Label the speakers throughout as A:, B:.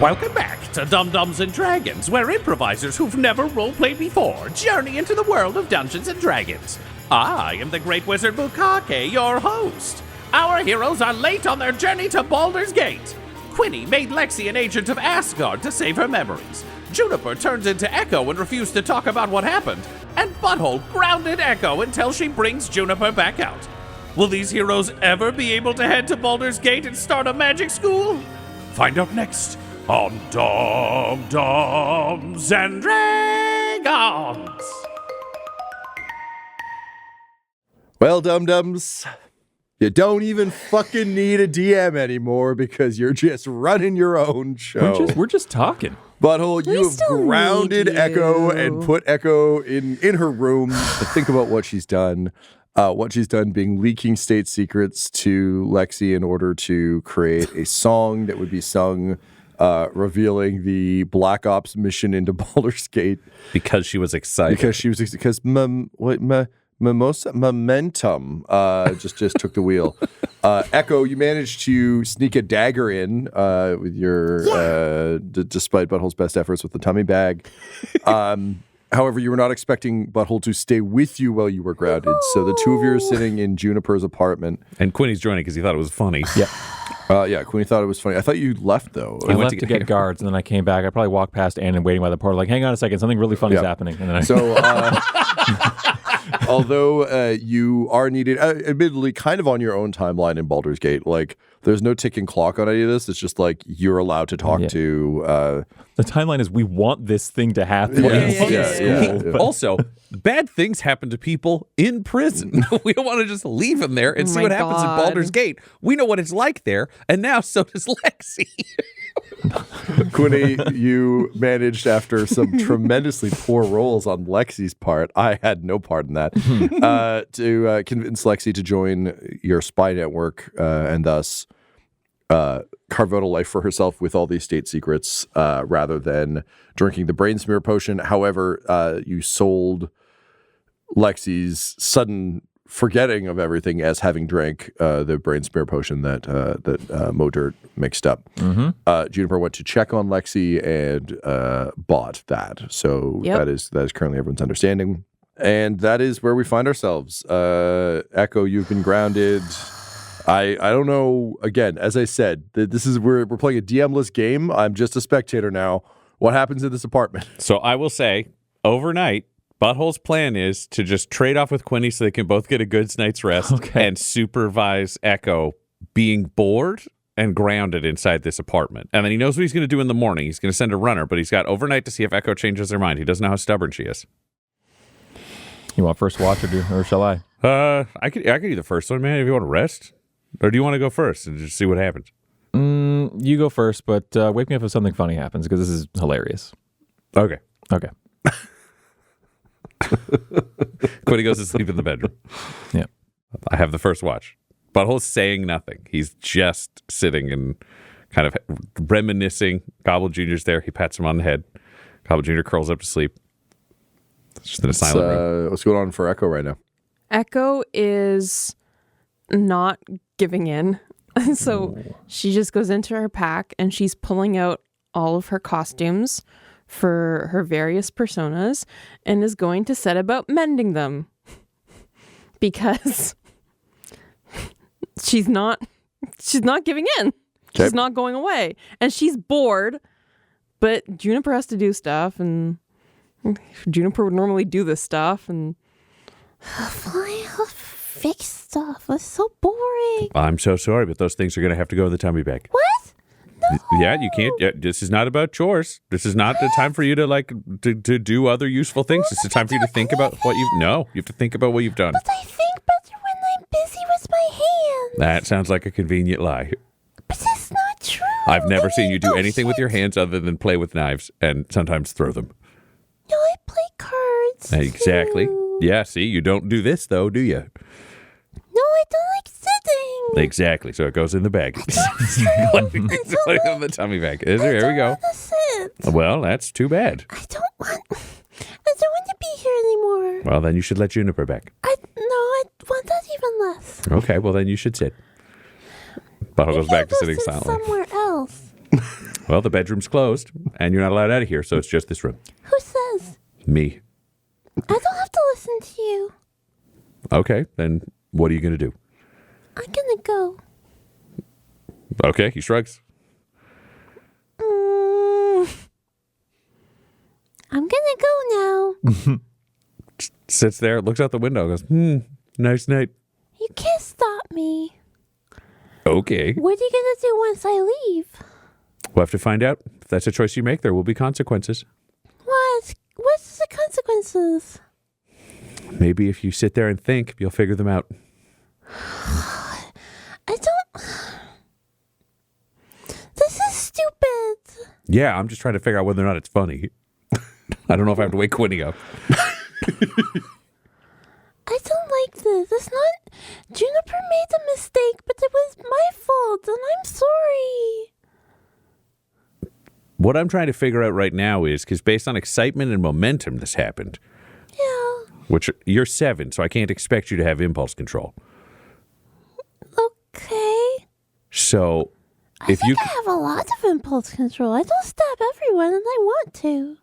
A: Welcome back to Dum-Dums and Dragons, where improvisers who've never roleplayed before journey into the world of Dungeons and Dragons. I am the Great Wizard Bukake, your host. Our heroes are late on their journey to Baldur's Gate. Quinny made Lexi an agent of Assguard to save her memories. Juniper turns into Ekko and refused to talk about what happened. And Butthole grounded Ekko until she brings Juniper back out. Will these heroes ever be able to head to Baldur's Gate and start a magic school? Find out next on Dum-Dums and Dragons.
B: Well, Dum-Dums, you don't even fucking need a DM anymore because you're just running your own show.
C: We're just talking.
B: Butthole, you have grounded Ekko and put Ekko in her room to think about what she's done. What she's done being leaking state secrets to Lexi in order to create a song that would be sung revealing the Black Ops mission into Baldur's Gate.
C: Because she was excited.
B: Momentum just took the wheel. Ekko, you managed to sneak a dagger in with your, despite Butthole's best efforts with the tummy bag. However, you were not expecting Butthole to stay with you while you were grounded. So the two of you are sitting in Juniper's apartment.
C: And Quinny's joining because he thought it was funny.
B: Yeah. Quinny thought it was funny. I thought you left, though.
D: I went to get guards, and then I came back. I probably walked past Ann waiting by the portal, like, hang on a second, something really funny is happening. And then
B: although you are needed, admittedly, kind of on your own timeline in Baldur's Gate, like, there's no ticking clock on any of this. It's just like you're allowed to talk to.
D: The timeline is we want this thing to happen.
C: Also, bad things happen to people in prison. We don't want to just leave them there and see what happens in Baldur's Gate. We know what it's like there, and now so does Lexi.
B: Quinny, you managed after some tremendously poor rolls on Lexi's part. I had no part in that. To convince Lexi to join your spy network and thus carve out a life for herself with all these state secrets rather than drinking the brain smear potion. However, you sold Lexi's sudden forgetting of everything as having drank the brain smear potion that Modirt mixed up. Juniper went to check on Lexi and bought that. So that is currently everyone's understanding. And that is where we find ourselves. Ekko, you've been grounded. I don't know. Again, as I said, this is we're playing a DM-less game. I'm just a spectator now. What happens in this apartment?
C: So I will say, overnight, Butthole's plan is to just trade off with Quinny so they can both get a good night's rest and supervise Ekko being bored and grounded inside this apartment. And then he knows what he's going to do in the morning. He's going to send a runner, but he's got overnight to see if Ekko changes her mind. He doesn't know how stubborn she is.
D: You want first watch or shall I?
C: I could do the first one, man, if you want to rest. Or do you want to go first and just see what happens?
D: You go first, but wake me up if something funny happens, because this is hilarious.
C: Okay. Quinny goes to sleep in the bedroom.
D: Yeah.
C: I have the first watch. Butthole's saying nothing. He's just sitting and kind of reminiscing. Gobble Jr.'s there. He pats him on the head. Gobble Jr. curls up to sleep. It's just in a silent room.
B: What's going on for Ekko right now?
E: Ekko is not giving in. So she just goes into her pack and she's pulling out all of her costumes for her various personas and is going to set about mending them because she's not giving in. Okay. She's not going away and she's bored, but Juniper has to do stuff and Juniper would normally do this stuff and
F: I'll fix stuff. It's so boring.
C: I'm so sorry, but those things are going to have to go in the tummy bag.
F: What? No.
C: Yeah, you can't. This is not about chores. This is not the time for you to to do other useful things. It's the time for you to think about what you've. No, you have to think about what you've done.
F: But I think better when I'm busy with my hands.
C: That sounds like a convenient lie.
F: But it's not true.
C: I've never seen you do anything with your hands other than play with knives and sometimes throw them.
F: No, I play cards.
C: Exactly.
F: Too.
C: Yeah, see, you don't do this, though, do you?
F: No, I don't like sitting.
C: Exactly. So it goes in the bag.
F: It's in
C: the tummy bag. Here we go. Well, that's too bad.
F: I don't want to be here anymore.
C: Well, then you should let Juniper back.
F: I want that even less.
C: Okay, well, then you should sit. Butthole goes back to sitting silently.
F: Somewhere else.
C: Well, the bedroom's closed, and you're not allowed out of here, so it's just this room.
F: Who says?
C: Me.
F: I don't have to listen to you.
C: Okay, then what are you going to do?
F: I'm gonna go.
C: Okay, he shrugs.
F: I'm gonna go now.
C: Sits there, looks out the window, goes, nice night.
F: You can't stop me.
C: Okay.
F: What are you gonna do once I leave?
C: We'll have to find out. If that's a choice you make, there will be consequences.
F: What? What's the consequences?
C: Maybe if you sit there and think, you'll figure them out.
F: I don't... This is stupid.
C: Yeah, I'm just trying to figure out whether or not it's funny. I don't know if I have to wake Quinny up.
F: I don't like this. It's not... Juniper made a mistake, but it was my fault, and I'm sorry.
C: What I'm trying to figure out right now is, because based on excitement and momentum this happened,
F: Yeah.
C: which you're 7, so I can't expect you to have impulse control.
F: Okay.
C: So
F: I think I have a lot of impulse control. I don't stab everyone, and I want to.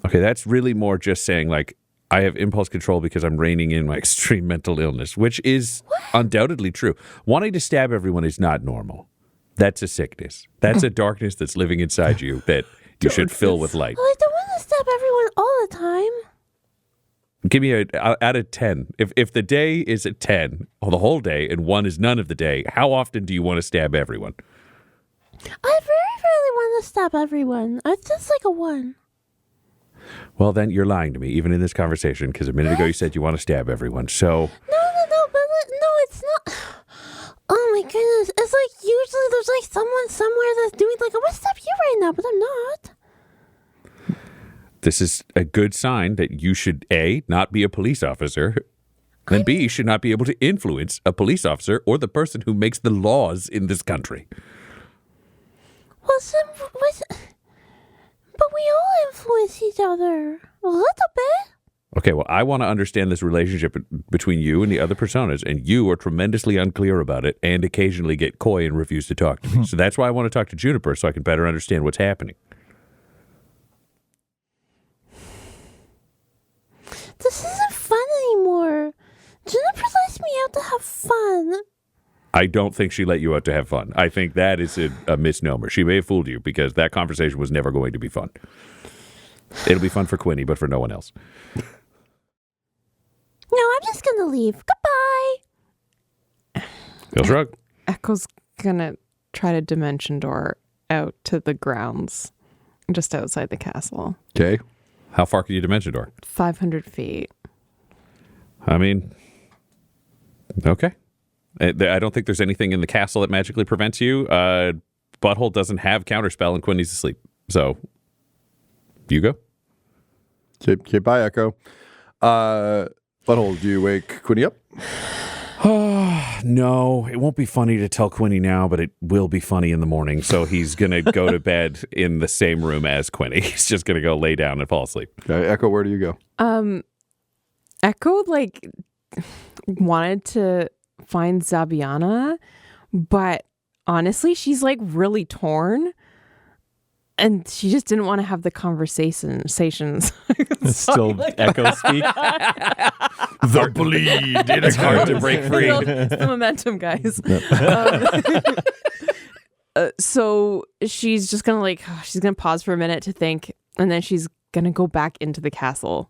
C: Okay, that's really more just saying, like, I have impulse control because I'm reining in my extreme mental illness, which is undoubtedly true. Wanting to stab everyone is not normal. That's a sickness. That's a darkness that's living inside you that you should fill with light.
F: Well, I don't want to stab everyone all the time.
C: Give me out of 10. If the day is a 10, or the whole day, and 1 is none of the day, how often do you want to stab everyone?
F: I very rarely want to stab everyone. It's just like a 1.
C: Well, then you're lying to me, even in this conversation, because a minute ago you said you want to stab everyone. So
F: No, but no, it's not. Oh my goodness. It's like usually there's like someone somewhere that's doing like, I want to stab you right now, but I'm not.
C: this is a good sign that you should, A, not be a police officer, and B, should not be able to influence a police officer or the person who makes the laws in this country.
F: Well, but we all influence each other a little bit.
C: Okay, well, I want to understand this relationship between you and the other personas, and you are tremendously unclear about it and occasionally get coy and refuse to talk to me. So that's why I want to talk to Juniper, so I can better understand what's happening.
F: This isn't fun anymore. Juniper lets me out to have fun.
C: I don't think she let you out to have fun. I think that is a misnomer. She may have fooled you because that conversation was never going to be fun. It'll be fun for Quinny, but for no one else.
F: No, I'm just going to leave. Goodbye.
C: He'll shrug.
E: Ekko's gonna try to dimension door out to the grounds just outside the castle.
B: Okay.
C: How far can you dimension door?
E: 500 feet.
C: I mean, okay. I don't think there's anything in the castle that magically prevents you. Butthole doesn't have counterspell and Quinny's asleep. So, you go.
B: Okay, bye, Ekko. Butthole, do you wake Quinny up?
C: No, it won't be funny to tell Quinny now, but it will be funny in the morning. So he's going to go to bed in the same room as Quinny. He's just going to go lay down and fall asleep.
B: Okay, Ekko, where do you go?
E: Ekko wanted to find Zabiana, but honestly, she's really torn. And she just didn't want to have the conversations.
D: Still Ekko speak.
C: The bleed. It's hard to break free.
E: It's the momentum, guys. So she's just gonna she's gonna pause for a minute to think, and then she's gonna go back into the castle.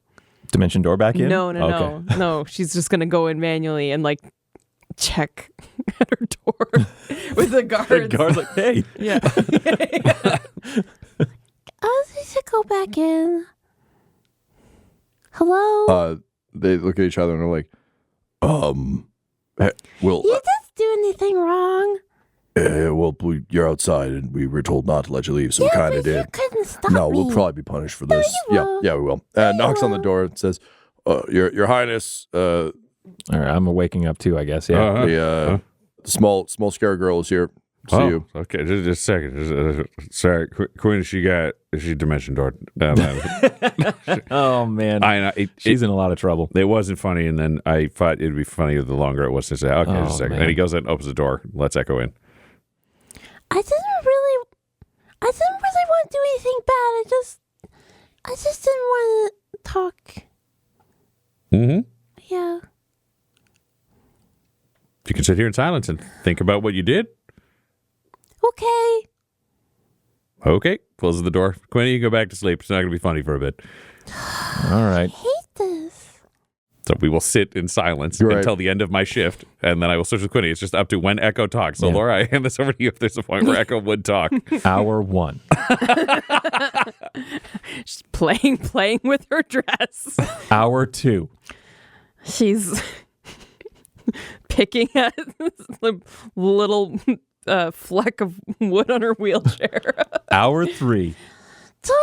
D: Dimension door back in?
E: No. She's just gonna go in manually and check at her door with the guards.
D: The guard's like, hey.
E: Yeah.
F: I need to go back in. Hello?
B: They look at each other and are like, well,
F: You didn't do anything wrong.
B: well, you're outside and we were told not to let you leave, so we kind of
F: but you
B: did.
F: couldn't stop
B: No,
F: me.
B: we'll probably be punished for this.
F: you won't.
B: Yeah, we will. Knocks on the door and says, Your Highness,
D: All right, I'm waking up too, I guess. Yeah.
B: the small scare girl is here. See you.
C: Okay, just a second. Sorry, Quinn, she dimension door.
D: Oh, man.
C: I know.
D: She's in a lot of trouble.
C: It wasn't funny, and then I thought it'd be funnier the longer it was to say, okay, just a second.
D: Man.
C: And he goes in, opens the door, lets Ekko in.
F: I didn't really do anything bad. I just didn't want to talk.
C: Mm-hmm.
F: Yeah.
C: You can sit here in silence and think about what you did.
F: Okay.
C: Okay. Closes the door. Quinny, you go back to sleep. It's not going to be funny for a bit.
D: All right.
F: I hate this.
C: So we will sit in silence
B: Right.
C: until the end of my shift, and then I will switch with Quinny. It's just up to when Ekko talks. So,
D: Yeah.
C: Laura, I hand this over to you if there's a point where Ekko would talk.
D: Hour 1.
E: She's playing with her dress.
D: Hour 2.
E: She's picking at the little fleck of wood on her wheelchair.
D: Hour 3.
F: So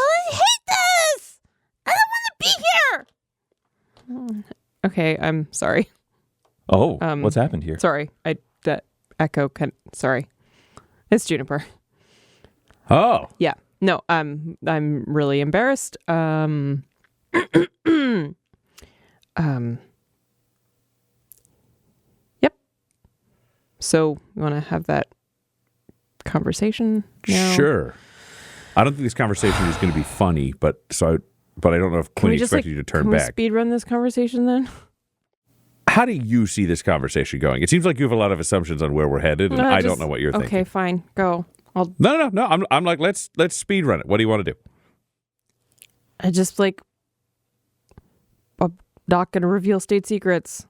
F: I hate this. I don't want to be here.
E: Okay, I'm sorry.
D: Oh, what's happened here?
E: Sorry. That Ekko can sorry. It's Juniper.
C: Oh.
E: Yeah. No, I'm really embarrassed. Yep. So you want to have that conversation now?
C: Sure. I don't think this conversation is going to be funny, but I don't know if
E: Can we
C: Quinny
E: just
C: expected you to turn
E: can
C: back.
E: we speed run this conversation then?
C: How do you see this conversation going? It seems like you have a lot of assumptions on where we're headed, and I don't know what you're thinking.
E: Okay, fine. Go.
C: No. I'm like, let's speed run it. What do you want to do?
E: I just I'm not going to reveal state secrets.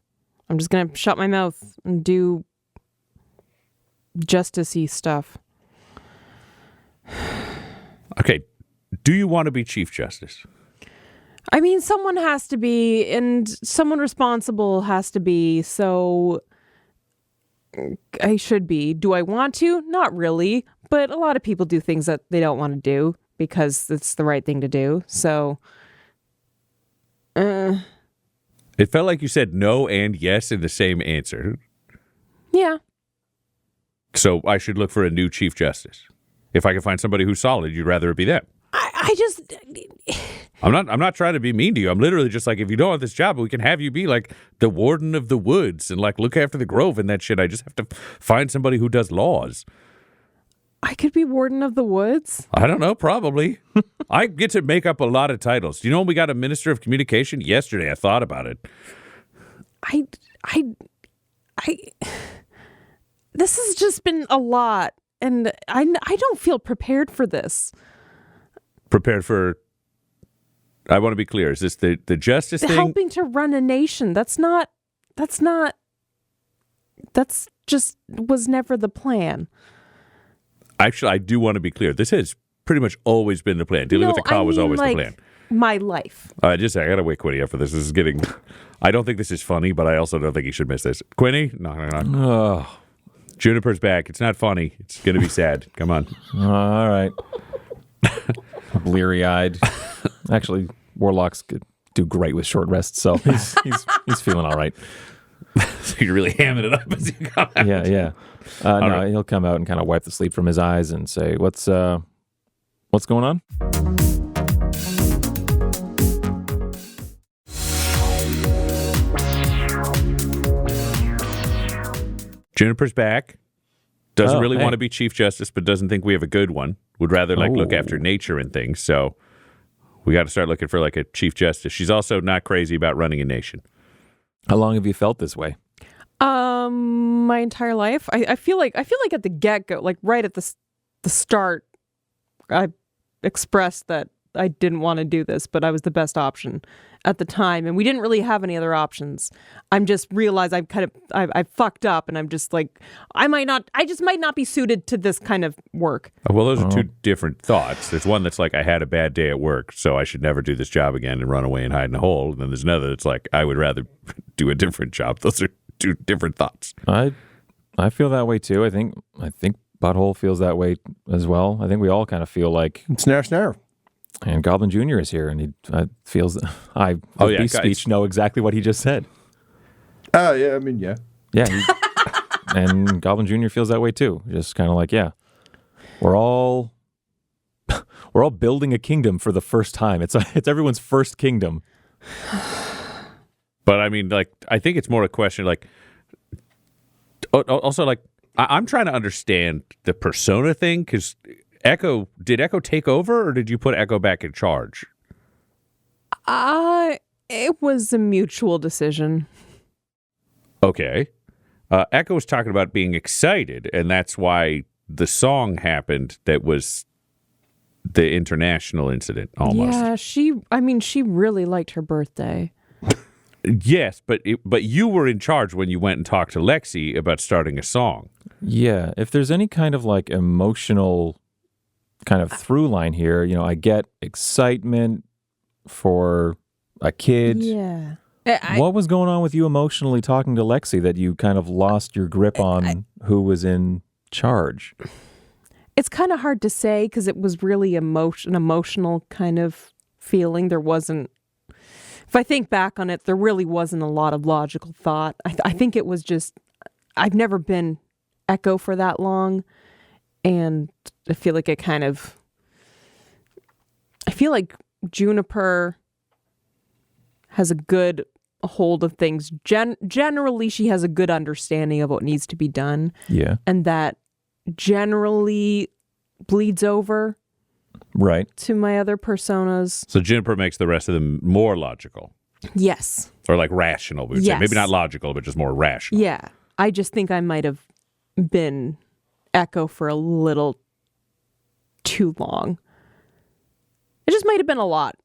E: I'm just going to shut my mouth and do justice-y stuff.
C: Okay. Do you want to be Chief Justice?
E: I mean, someone has to be, and someone responsible has to be, so I should be. Do I want to? Not really, but a lot of people do things that they don't want to do because it's the right thing to do, so...
C: It felt like you said no and yes in the same answer.
E: Yeah.
C: So I should look for a new Chief Justice. If I can find somebody who's solid, you'd rather it be them.
E: I just...
C: I'm not trying to be mean to you. I'm literally just like, if you don't want this job, we can have you be like the warden of the woods and like look after the grove and that shit. I just have to find somebody who does laws.
E: I could be warden of the woods?
C: I don't know, probably. I get to make up a lot of titles. Do you know when we got a Minister of Communication? Yesterday, I thought about it.
E: This has just been a lot, and I don't feel prepared for this.
C: Prepared for... I want to be clear. Is this the justice thing?
E: Helping to run a nation. That's just was never the plan.
C: Actually, I do want to be clear. This has pretty much always been the plan. Dealing with the cow was always the plan.
E: My life.
C: I gotta wake Quinny up for this. This is getting... I don't think this is funny, but I also don't think you should miss this. Quinny? No.
D: Oh,
C: Juniper's back. It's not funny. It's gonna be sad. Come on.
D: all right. Bleary-eyed. Actually, warlocks could do great with short rests, so he's feeling all right.
C: So you're really hamming it up as you come out.
D: Yeah. No,
C: right.
D: He'll come out and kind of wipe the sleep from his eyes and say, "What's going on?"
C: Juniper's back. Doesn't really
D: hey.
C: want to be Chief Justice, but doesn't think we have a good one. Would rather look after nature and things. So we got to start looking for like a Chief Justice. She's also not crazy about running a nation.
D: How long have you felt this way?
E: My entire life. I feel like at the get-go, like right at the start, I expressed that I didn't want to do this, but I was the best option at the time, and we didn't really have any other options. I'm just realized I fucked up, and I'm just like I just might not be suited to this kind of work.
C: Well, those are two different thoughts. There's one that's like, I had a bad day at work, so I should never do this job again and run away and hide in a hole. And then there's another that's like, I would rather do a different job. Those are two different thoughts.
D: I feel that way too. I think Butthole feels that way as well. I think we all kind of feel like
B: Snare.
D: And Goblin Jr. is here, and he feels that
C: guys.
D: speech know exactly what he just said.
B: Yeah, I mean, yeah.
D: Yeah, and Goblin Jr. feels that way too. Just kind of like, yeah, we're all building a kingdom for the first time. It's everyone's first kingdom.
C: But I mean, like, I think it's more a question like, also like, I'm trying to understand the persona thing, because did Ekko take over, or did you put Ekko back in charge?
E: It was a mutual decision.
C: Okay. Ekko was talking about being excited, and that's why the song happened that was the international incident, almost.
E: Yeah, she really liked her birthday.
C: Yes, but you were in charge when you went and talked to Lexi about starting a song.
D: Yeah, if there's any kind of like emotional kind of through line here, I get excitement for a kid.
E: Yeah.
D: What was going on with you emotionally talking to Lexi that you kind of lost your grip on who was in charge?
E: It's kind of hard to say because it was really an emotional kind of feeling. There wasn't, if I think back on it, there really wasn't a lot of logical thought. I think it was just, I've never been Ekko for that long. And I feel like I feel like Juniper has a good hold of things. Generally, she has a good understanding of what needs to be done.
D: Yeah.
E: And that generally bleeds over to my other personas.
C: So Juniper makes the rest of them more logical.
E: Yes.
C: Or like rational, we would say. Maybe not logical, but just more rational.
E: Yeah. I just think I might have been Ekko for a little too long. It just might have been a lot.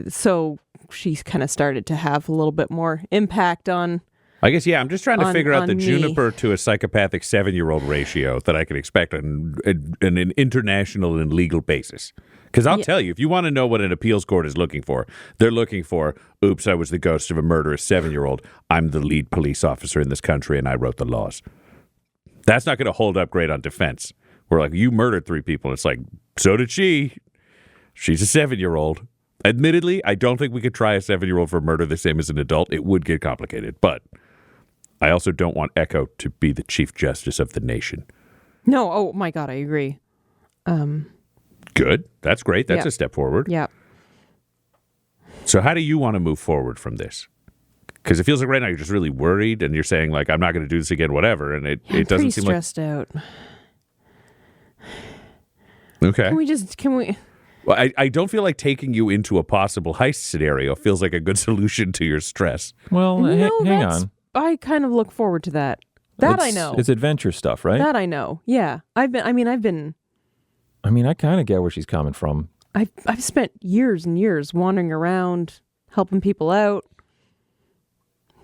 E: So she's kind of started to have a little bit more impact on.
C: I guess, yeah, I'm just trying to figure out the
E: me.
C: Juniper to a psychopathic 7-year-old ratio that I can expect on an international and legal basis. Because I'll tell you, if you want to know what an appeals court is looking for, they're looking for, oops, I was the ghost of a murderous 7-year-old. I'm the lead police officer in this country and I wrote the laws. That's not going to hold up great on defense. We're like, you murdered 3 people. It's like, so did she. She's a 7-year-old. Admittedly, I don't think we could try a 7-year-old for murder the same as an adult. It would get complicated. But I also don't want Ekko to be the Chief Justice of the nation.
E: No, oh my God, I agree.
C: Good. That's great. That's a step forward.
E: Yeah.
C: So how do you want to move forward from this? Because it feels like right now you're just really worried and you're saying, like, I'm not going to do this again, whatever. And it doesn't seem
E: stressed out.
C: Okay.
E: Can we?
C: Well, I don't feel like taking you into a possible heist scenario feels like a good solution to your stress.
D: Well, hang on.
E: I kind of look forward to that. I know.
D: It's adventure stuff, right?
E: That I know. Yeah. I kind
D: of get where she's coming from.
E: I've spent years and years wandering around, helping people out,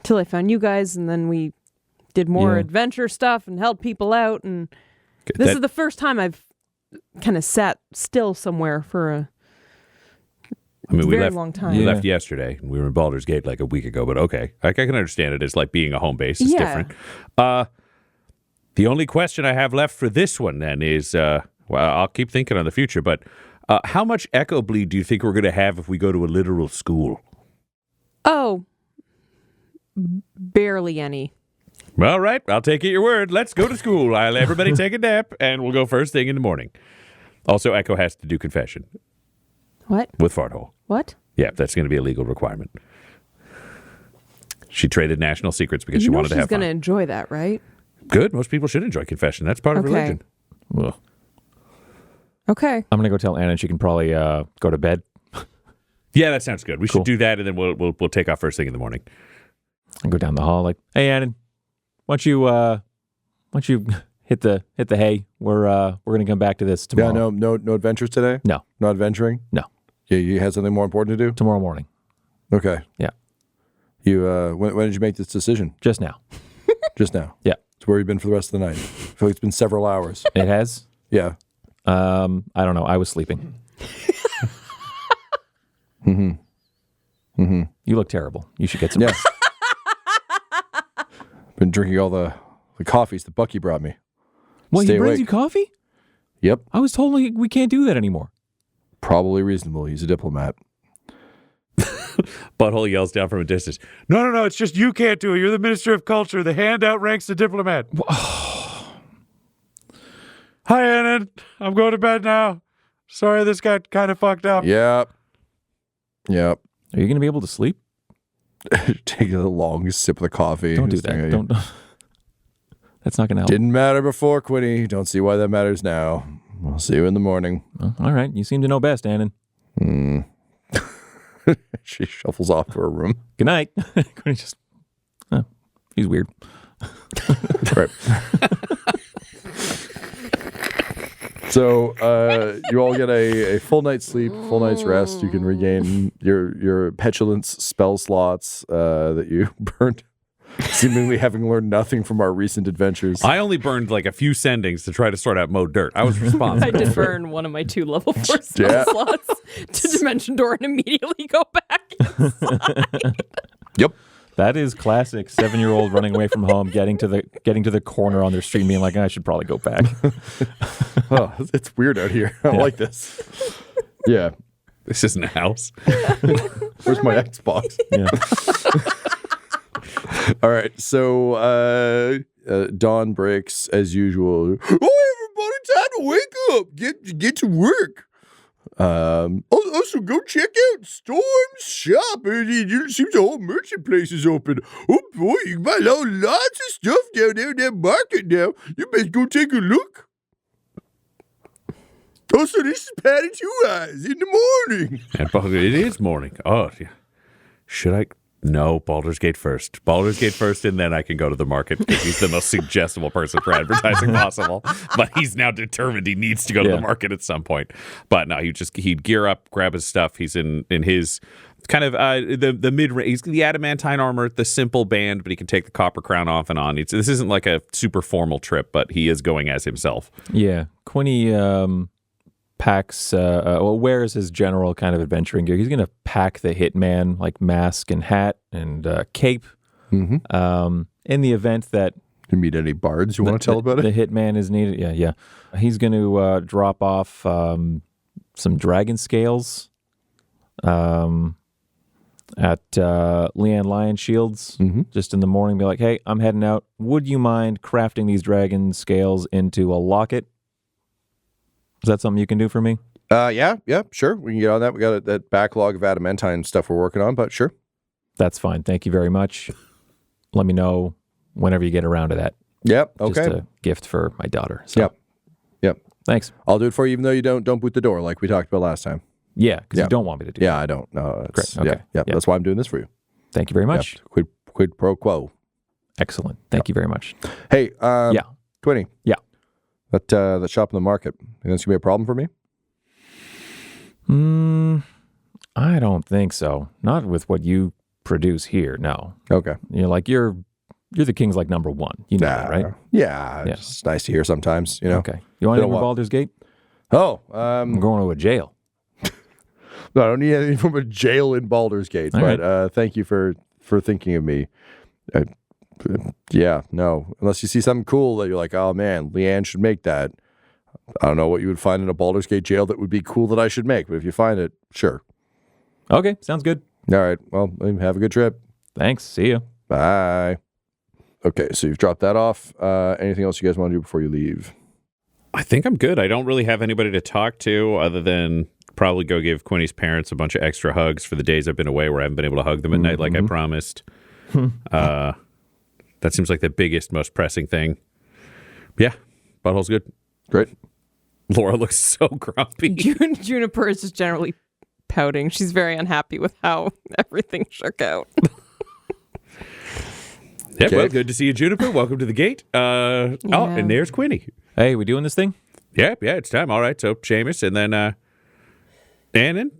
E: till I found you guys, and then we did more adventure stuff and helped people out. And this is the first time I've kind of sat still somewhere for a very long time.
C: We left yesterday. We were in Baldur's Gate like a week ago, but okay. I can understand it as like being a home base. It's different. The only question I have left for this one then is, well, I'll keep thinking on the future, but how much Ekko bleed do you think we're going to have if we go to a literal school?
E: Oh, barely any.
C: All right, I'll take it your word. Let's go to school. I'll everybody take a nap, and we'll go first thing in the morning. Also, Ekko has to do confession.
E: What?
C: With Farthole.
E: What?
C: Yeah, that's going to be a legal requirement. She traded national secrets because she wanted to have fun.
E: She's going to enjoy that, right?
C: Good. Most people should enjoy confession. That's part of religion.
D: Ugh.
E: Okay.
D: I'm going to go tell Anna, and she can probably go to bed.
C: Yeah, that sounds good. We should do that, and then we'll take off first thing in the morning.
D: And go down the hall like, hey, Anna, why don't you hit the hay? We're gonna come back to this tomorrow.
B: Yeah, no adventures today?
D: No.
B: Not adventuring?
D: No.
B: Yeah, you had something more important to do?
D: Tomorrow morning.
B: Okay.
D: Yeah.
B: You when did you make this decision?
D: Just now.
B: Just now.
D: Yeah.
B: It's where you've been for the rest of the night. I feel like it's been several hours.
D: It has?
B: Yeah.
D: I don't know. I was sleeping. You look terrible. You should get some.
B: Yeah. Been drinking all the coffees that Bucky brought me.
D: What,
B: Stay
D: he brings
B: awake.
D: you coffee?
B: Yep.
D: I was told we can't do that anymore.
B: Probably reasonable. He's a diplomat.
C: Butthole yells down from a distance. No, it's just you can't do it. You're the Minister of Culture. The hand outranks the diplomat. Hi, Annan. I'm going to bed now. Sorry, this got kind of fucked up.
B: Yep.
D: Are you going to be able to sleep?
B: Take a long sip of the coffee.
D: Don't do that. Don't. That's not going to help.
B: Didn't matter before, Quinny. Don't see why that matters now. I'll see you in the morning.
D: Oh, all right. You seem to know best, Annan.
B: She shuffles off to her room.
D: Good night. Quinny just, he's weird.
B: Right. So you all get a full night's sleep, full night's rest. You can regain your petulance spell slots that you burned, seemingly having learned nothing from our recent adventures.
C: I only burned like a few sendings to try to sort out mow dirt. I was responsible.
E: I did burn one of my 2 level 4 spell
B: Yeah.
E: slots to Dimension Door and immediately go back inside.
B: Yep.
D: That is classic 7-year-old running away from home, getting to the corner on their street, being like, I should probably go back.
B: Oh, it's weird out here. I don't like this. Yeah.
C: This isn't a house.
B: Where's my Xbox?
D: Yeah.
B: All right. So dawn breaks as usual. Oh, everybody, time to wake up. Get to work. Also go check out Storm's shop. It seems the whole merchant place is open. Oh boy, you can buy lots of stuff down there in that market now. You best go take a look. Also, this is Patty Two Eyes in the morning.
C: And it is morning. Oh, yeah. Should I? No, Baldur's Gate first. Baldur's Gate first, and then I can go to the market because he's the most suggestible person for advertising possible. But he's now determined he needs to go to the market at some point. But no, he'd gear up, grab his stuff. He's in his kind of the mid range. He's the adamantine armor, the simple band, but he can take the copper crown off and on. This isn't like a super formal trip, but he is going as himself.
D: Yeah. Quinny wears his general kind of adventuring gear. He's going to pack the hitman, like mask and hat and cape.
B: Mm-hmm.
D: In the event that
B: You meet any bards you want to tell about
D: the
B: it?
D: hitman is needed. Yeah. He's going to drop off some dragon scales at Leanne Lion Shields just in the morning. Be like, hey, I'm heading out. Would you mind crafting these dragon scales into a locket? Is that something you can do for me?
B: Yeah, sure. We can get on that. We got that backlog of adamantine stuff we're working on, but sure.
D: That's fine. Thank you very much. Let me know whenever you get around to that.
B: Yep. Okay.
D: Just a gift for my daughter. So.
B: Yep.
D: Thanks.
B: I'll do it for you, even though you don't boot the door like we talked about last time.
D: Yeah, because you don't want me to do
B: Yeah, I don't. No,
D: Great. Okay.
B: Yeah. That's why I'm doing this for you.
D: Thank you very much.
B: Yep. Quid pro quo.
D: Excellent. Thank you very much.
B: Hey,
D: Yeah.
B: Quinny.
D: Yeah.
B: That shop in the market. You think it's gonna be a problem for me?
D: I don't think so. Not with what you produce here. No.
B: Okay.
D: You're the king's like number one. You know that, right?
B: Yeah. It's nice to hear sometimes. You know.
D: Okay. You want
B: Been a
D: anything from
B: while.
D: Baldur's Gate?
B: Oh,
D: I'm going to a jail.
B: no, I don't need anything from a jail in Baldur's Gate.
D: All
B: But thank you for thinking of me. Yeah, no. Unless you see something cool that you're like, oh man, Leanne should make that. I don't know what you would find in a Baldur's Gate jail that would be cool that I should make, but if you find it, sure.
D: Okay. Sounds good.
B: All right. Well, have a good trip.
D: Thanks. See ya.
B: Bye. Okay, so you've dropped that off. Anything else you guys want to do before you leave?
C: I think I'm good. I don't really have anybody to talk to other than probably go give Quinny's parents a bunch of extra hugs for the days I've been away where I haven't been able to hug them at night like I promised. That seems like the biggest, most pressing thing. Yeah, Butthole's good.
B: Great.
C: Laura looks so grumpy.
E: Juniper is just generally pouting. She's very unhappy with how everything shook out.
C: Yeah,
B: Okay.
C: well, good to see you, Juniper. Welcome to the gate. Oh, and there's Quinny.
D: Hey, we doing this thing?
C: Yeah, it's time. All right, so Seamus, and then Annan,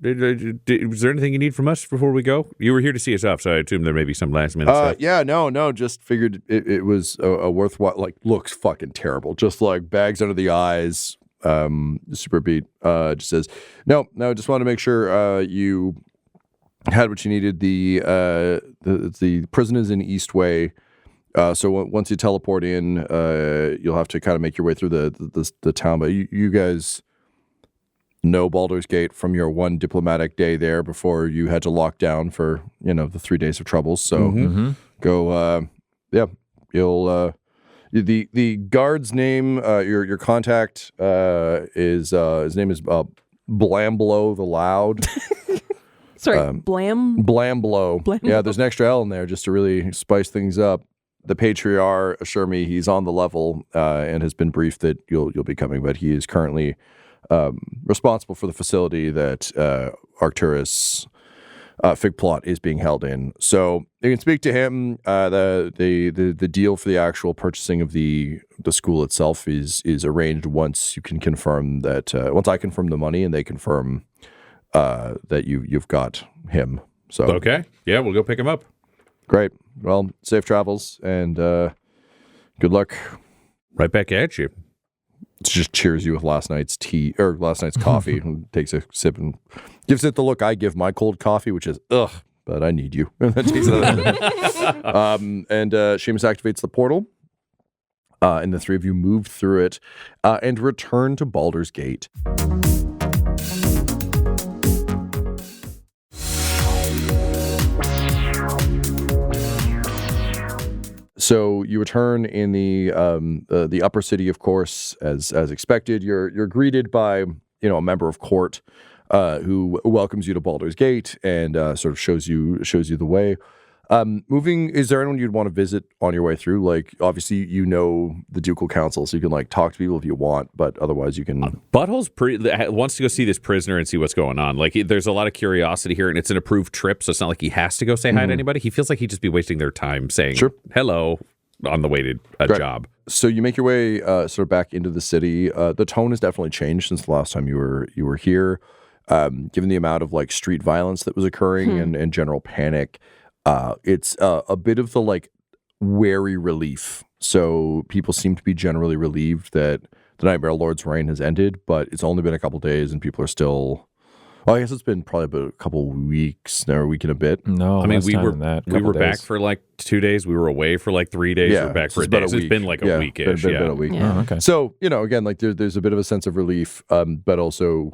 C: was there anything you need from us before we go? You were here to see us off, so I assume there may be some last minute stuff.
B: Yeah, no, just figured it was a worthwhile, like, looks fucking terrible. Just like bags under the eyes, super beat. Just says, no, just wanted to make sure you had what you needed. The prison is in Eastway. So once you teleport in, you'll have to kind of make your way through the town. But you guys know Baldur's Gate from your one diplomatic day there before you had to lock down for the 3 days of troubles. So go, you'll the guard's name, your contact is his name is Blamblow the Loud.
E: Sorry, Blam?
B: Blamblow. Yeah, there's an extra L in there just to really spice things up. The Patriarch assure me he's on the level and has been briefed that you'll be coming, but he is currently responsible for the facility that Arcturus Fig Plot is being held in. So you can speak to him. The deal for the actual purchasing of the school itself is arranged once you can confirm that once I confirm the money and they confirm that you've got him. So
C: Okay. Yeah, we'll go pick him up.
B: great. Well, safe travels and good luck.
C: Right back at you.
B: Just cheers you with last night's tea or last night's coffee and takes a sip and gives it the look I give my cold coffee, which is ugh, but I need you. And then takes another and Seamus activates the portal, and the three of you move through it and return to Baldur's Gate. So you return in the upper city, of course, as expected. You're greeted by a member of court who welcomes you to Baldur's Gate and sort of shows you the way. Is there anyone you'd want to visit on your way through? Like, obviously, the Ducal Council, so you can talk to people if you want, but otherwise you can.
C: Butthole's wants to go see this prisoner and see what's going on. Like, there's a lot of curiosity here, and it's an approved trip, so it's not like he has to go say hi to anybody. He feels like he'd just be wasting their time saying hello on the way to a job.
B: So you make your way sort of back into the city. The tone has definitely changed since the last time you were here. Given the amount of street violence that was occurring and general panic. It's a bit of the wary relief. So people seem to be generally relieved that the Nightmare Lord's reign has ended, but it's only been a couple days and people are still. Well, I guess it's been probably about a couple weeks now, a week and a bit.
D: No,
C: I mean we were
D: days.
C: back for 2 days. We were away for 3 days.
B: Yeah,
C: we're back for a
B: about
C: day.
B: a
C: So it's
B: week.
C: been a weekish.
B: Been about a week.
E: Yeah.
D: Oh, okay.
B: So again, there's a bit of a sense of relief, but also.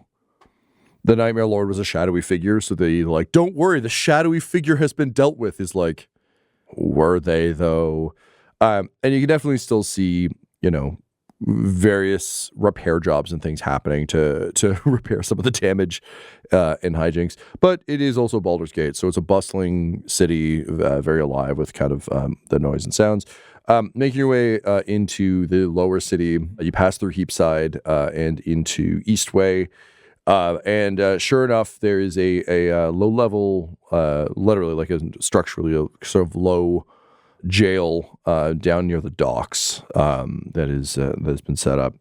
B: The Nightmare Lord was a shadowy figure, so they don't worry, the shadowy figure has been dealt with. Is were they though? And you can definitely still see, various repair jobs and things happening to repair some of the damage and hijinks. But it is also Baldur's Gate, so it's a bustling city, very alive with kind of the noise and sounds. Making your way into the lower city, you pass through Heapside and into Eastway. And sure enough, there is a low-level, literally like a structurally sort of low jail down near the docks that has been set up.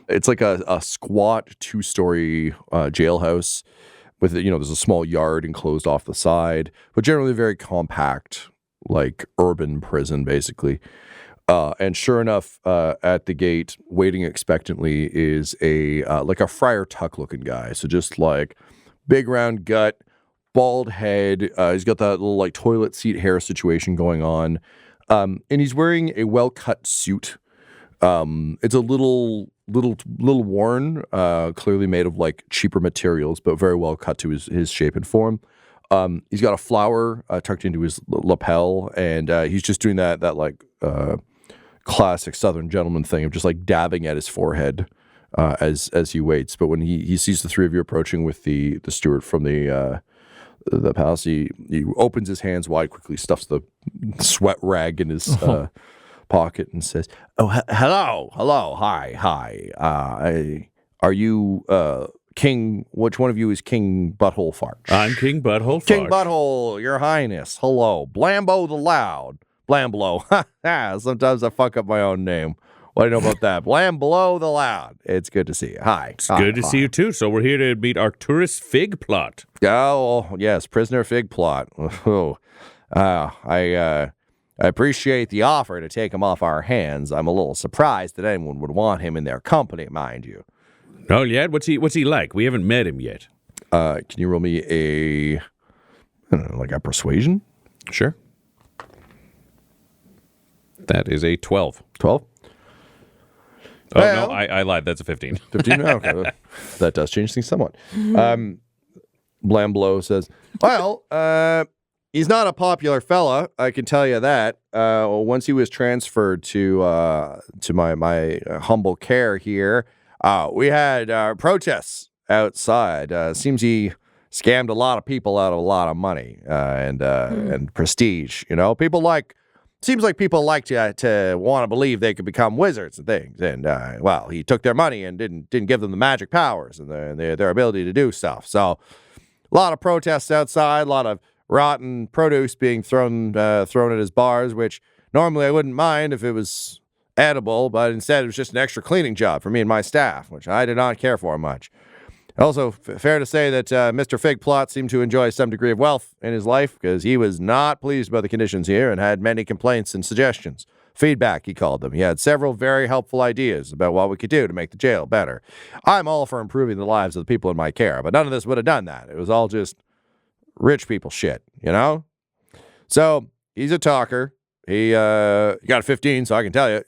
B: It's like a squat 2-story jailhouse with there's a small yard enclosed off the side, but generally very compact, urban prison basically. And sure enough, at the gate, waiting expectantly, is a Friar Tuck looking guy. So just big round gut, bald head. He's got that little toilet seat hair situation going on, and he's wearing a well cut suit. It's a little worn, clearly made of cheaper materials, but very well cut to his shape and form. He's got a flower tucked into his lapel, and he's just doing that classic Southern gentleman thing of just dabbing at his forehead as he waits. But when he sees the three of you approaching with the steward from the palace, he opens his hands wide, quickly stuffs the sweat rag in his pocket, and says, "Oh, hello, hi. Are you King? Which one of you is King Butthole Farch?"
C: I'm King Butthole.
B: King Butthole, Your Highness. Hello, Blambo the Loud. Blamblo. Sometimes I fuck up my own name. What do you know about that? Blamblo the Loud. It's good to see you. Hi.
C: It's good to see you too. So we're here to meet Arcturus Fig Plot.
B: Oh, yes, prisoner Fig Plot. Oh, I appreciate the offer to take him off our hands. I'm a little surprised that anyone would want him in their company, mind you.
C: Oh, yeah? What's he like? We haven't met him yet.
B: Can you roll me a persuasion?
C: Sure. That is a 12.
B: 12?
C: Oh,
B: Well-
C: no, I lied. That's a 15.
B: 15? Okay. That does change things somewhat. Blamblo says, well, he's not a popular fella, I can tell you that. Once he was transferred to my humble care here, we had protests outside. Seems he scammed a lot of people out of a lot of money and prestige. People like seems like people like to want to believe they could become wizards and things. And, well, he took their money and didn't give them the magic powers and their ability to do stuff. So a lot of protests outside, a lot of rotten produce being thrown at his bars, which normally I wouldn't mind if it was edible, but instead it was just an extra cleaning job for me and my staff, which I did not care for much. Also, fair to say that Mr. Figplot seemed to enjoy some degree of wealth in his life because he was not pleased by the conditions here and had many complaints and suggestions. Feedback, he called them. He had several very helpful ideas about what we could do to make the jail better. I'm all for improving the lives of the people in my care, but none of this would have done that. It was all just rich people shit, you know? So, he's a talker. He got a 15, so I can tell you.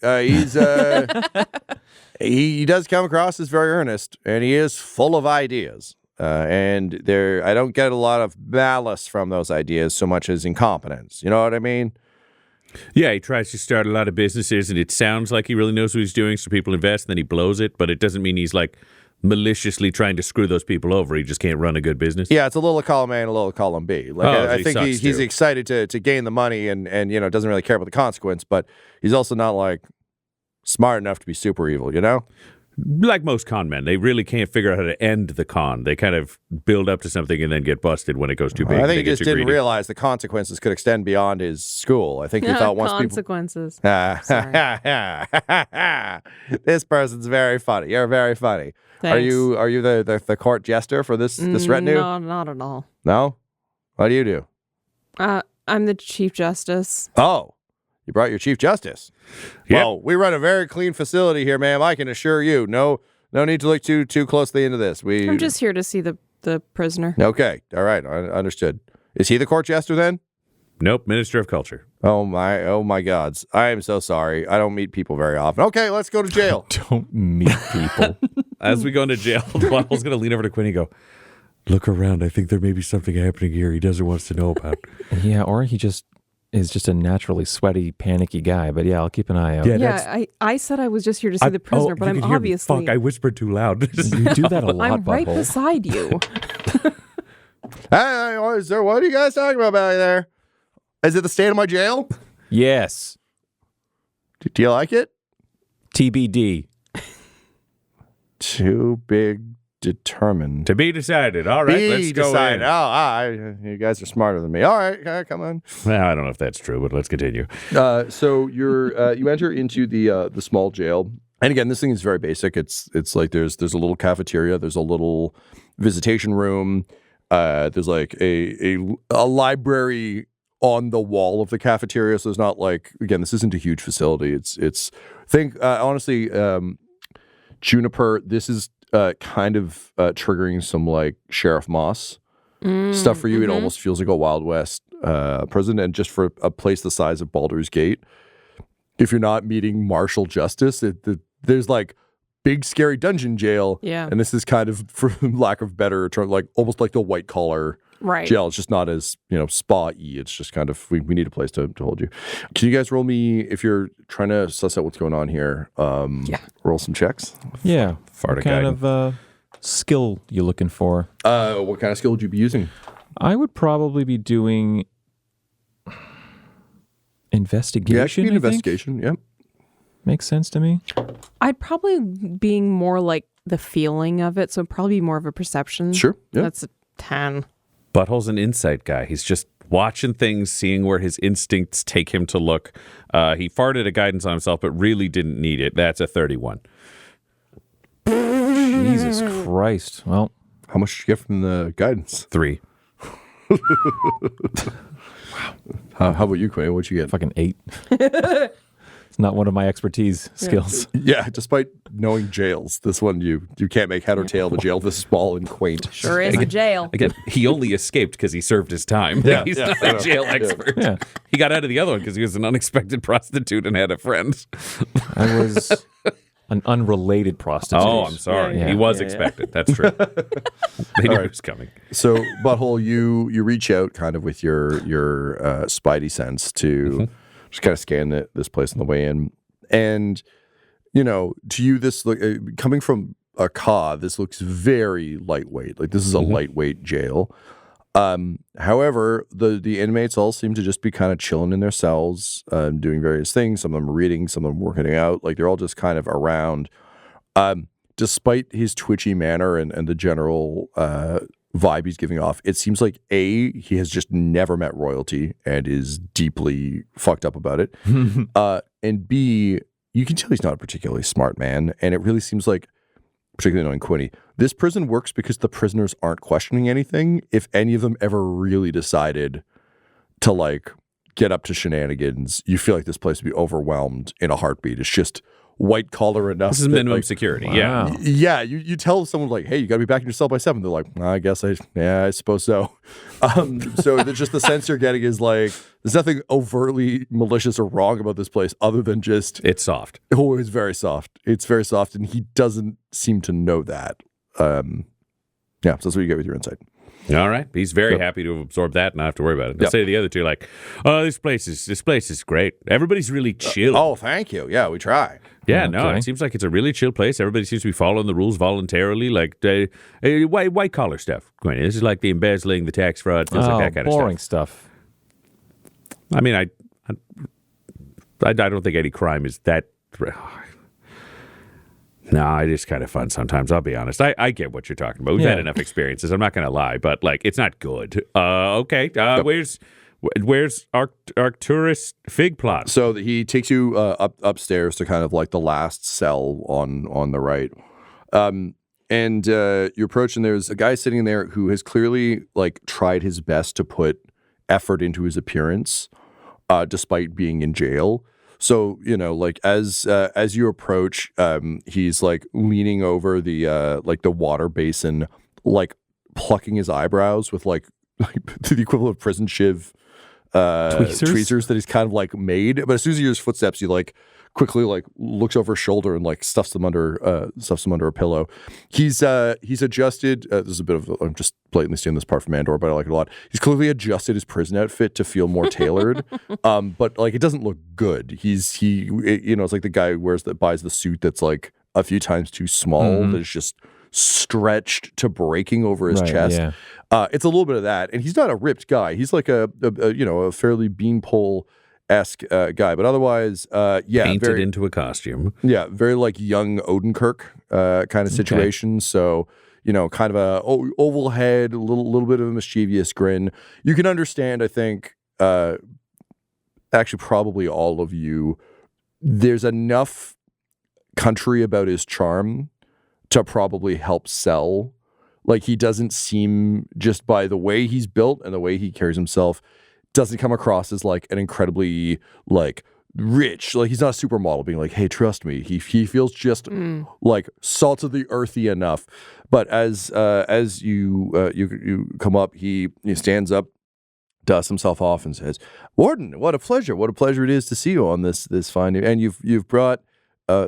B: He does come across as very earnest, and he is full of ideas. And I don't get a lot of malice from those ideas so much as incompetence. You know what I mean?
C: Yeah, he tries to start a lot of businesses, and it sounds like he really knows what he's doing, so people invest, and then he blows it, but it doesn't mean he's, like, maliciously trying to screw those people over. He just can't run a good business.
B: Yeah, it's a little column A and a little column B. Like I think he's excited to gain the money and doesn't really care about the consequence, but he's also not, like, smart enough to be super evil, you know?
C: Like most con men, they really can't figure out how to end the con. They kind of build up to something and then get busted when it goes too big.
B: I think he just didn't realize the consequences could extend beyond his school. I think he thought once
E: consequences.
B: This person's very funny. You're very funny.
E: Thanks.
B: Are you the court jester for this retinue?
E: No, not at all.
B: No? What do you do?
E: I'm the Chief Justice.
B: Oh. You brought your Chief Justice.
C: Yep.
B: Well, we run a very clean facility here, ma'am. I can assure you. No need to look too closely into this.
E: I'm just here to see the prisoner.
B: Okay. All right. Understood. Is he the court jester then?
C: Nope, Minister of Culture.
B: Oh my gods. I am so sorry. I don't meet people very often. Okay, let's go to jail.
D: Don't meet people.
C: As we go into jail, Butthole's going to lean over to Quinny and go, look around. I think there may be something happening here he doesn't want us to know about.
D: Yeah, or he just is just a naturally sweaty, panicky guy. But yeah, I'll keep an eye out.
E: Yeah, I said I was just here to see the prisoner, but I'm obviously...
C: Fuck, I whispered too loud.
D: You do that a lot,
E: I'm right
D: Butthole.
E: beside you.
B: Hey, what are you guys talking about back there? Is it the state of my jail?
D: Yes.
B: Do you like it?
D: TBD.
B: Too big, determined.
C: To be decided. All right, let's go
B: decided.
C: in.
B: You guys are smarter than me. All right, come on.
C: Well, I don't know if that's true, but let's continue.
B: So you enter into the small jail, and again, this thing is very basic. It's like there's a little cafeteria, there's a little visitation room, there's like a library on the wall of the cafeteria. So it's not like, again, this isn't a huge facility. Honestly, Juniper, this is kind of triggering some like Sheriff Moss stuff for you. It almost feels like a Wild West prison. And just for a place the size of Baldur's Gate, if you're not meeting martial justice, there's like big scary dungeon jail.
E: Yeah.
B: And this is kind of, for lack of better term, like almost like the white collar jail. It's just not as, spa-y. It's just kind of, we need a place to hold you. Can you guys roll me, if you're trying to suss out what's going on here, roll some checks?
D: Yeah.
C: Fart
D: what kind of skill you looking for?
B: What kind of skill would you be using?
D: I would probably be doing investigation.
B: Yeah, it should be an investigation. Yep.
D: Makes sense to me.
E: I'd probably being more like the feeling of it, so it'd probably be more of a perception.
B: Sure. Yeah.
E: That's a 10.
C: Butthole's an insight guy. He's just watching things, seeing where his instincts take him to look. He farted a guidance on himself, but really didn't need it. That's a 31.
D: Jesus Christ. Well,
B: how much did you get from the guidance?
C: 3.
B: Wow. How about you, Quinny? What'd you get?
D: Fucking 8. It's not one of my expertise skills.
B: Yeah, despite knowing jails, this one you can't make head or tail of a jail this small and quaint.
E: Sure is a jail.
C: Again, he only escaped because he served his time.
B: Yeah,
C: He's not a jail expert.
D: Yeah.
C: He got out of the other one because he was an unexpected prostitute and had a friend.
D: I was an unrelated prostitute.
C: Oh, I'm sorry.
D: Yeah.
C: He was expected. That's true. They knew it was coming.
B: So, Butthole, you reach out kind of with your spidey sense to just kind of scan this place on the way in. And, to you, this coming from a Ka, this looks very lightweight. Like, this is a lightweight jail. However, the inmates all seem to just be kind of chilling in their cells, doing various things. Some of them reading, some of them working out. Like they're all just kind of around. Despite his twitchy manner and the general vibe he's giving off, it seems like A, he has just never met royalty and is deeply fucked up about it. And B, you can tell he's not a particularly smart man. And it really seems like, particularly knowing Quinny, this prison works because the prisoners aren't questioning anything. If any of them ever really decided to like get up to shenanigans, you feel like this place would be overwhelmed in a heartbeat. It's just white collar enough.
C: This is minimum security.
D: Wow.
B: Yeah. You tell someone like, hey, you got to be back in your cell by 7. They're like, I guess I suppose so. So just the sense you're getting is like, there's nothing overtly malicious or wrong about this place other than just
C: It's soft.
B: Oh, it's very soft. It's very soft, and he doesn't seem to know that. So that's what you get with your insight.
C: All right. He's very happy to absorb that and not have to worry about it. Let's say the other two like, oh, this place is great. Everybody's really chill.
B: Oh, thank you. Yeah, we try.
C: Yeah, no,
D: Okay.
C: it seems like it's a really chill place. Everybody seems to be following the rules voluntarily, like white collar stuff. Quinny. This is like the embezzling, the tax fraud, things like that kind
D: boring
C: of
D: stuff.
C: I mean, I don't think any crime is that. No, it is kind of fun sometimes. I'll be honest. I get what you're talking about. We've had enough experiences. I'm not going to lie, but like, it's not good. Okay. Where's Arcturus fig plot?
B: So he takes you upstairs to kind of like the last cell on the right. And you approach, and there's a guy sitting there who has clearly like tried his best to put effort into his appearance, despite being in jail. So, you know, like as you approach, he's like leaning over the water basin, like plucking his eyebrows with like the equivalent of prison shiv tweezers that he's kind of like made. But as soon as he hears footsteps, he like quickly like looks over his shoulder and like stuffs them under a pillow. He's adjusted. This is a bit of I'm just blatantly stealing this part from Andor, but I like it a lot. He's clearly adjusted his prison outfit to feel more tailored, but like it doesn't look good. It's like the guy who buys the suit that's like a few times too small, that is just stretched to breaking over his chest.
D: Yeah.
B: It's a little bit of that, and he's not a ripped guy. He's like a fairly beanpole-esque guy, but otherwise,
C: Painted into a costume.
B: Yeah, very like young Odenkirk kind of situation. So, you know, kind of a oval head, a little bit of a mischievous grin. You can understand, I think, actually probably all of you, there's enough country about his charm to probably help sell. Like, he doesn't seem, just by the way he's built and the way he carries himself, doesn't come across as like an incredibly like rich. Like, he's not a supermodel being like, hey, trust me. He feels just like salt of the earthy enough. But as you come up, he stands up, dusts himself off, and says, "Warden, what a pleasure! What a pleasure it is to see you on this fine. And you've brought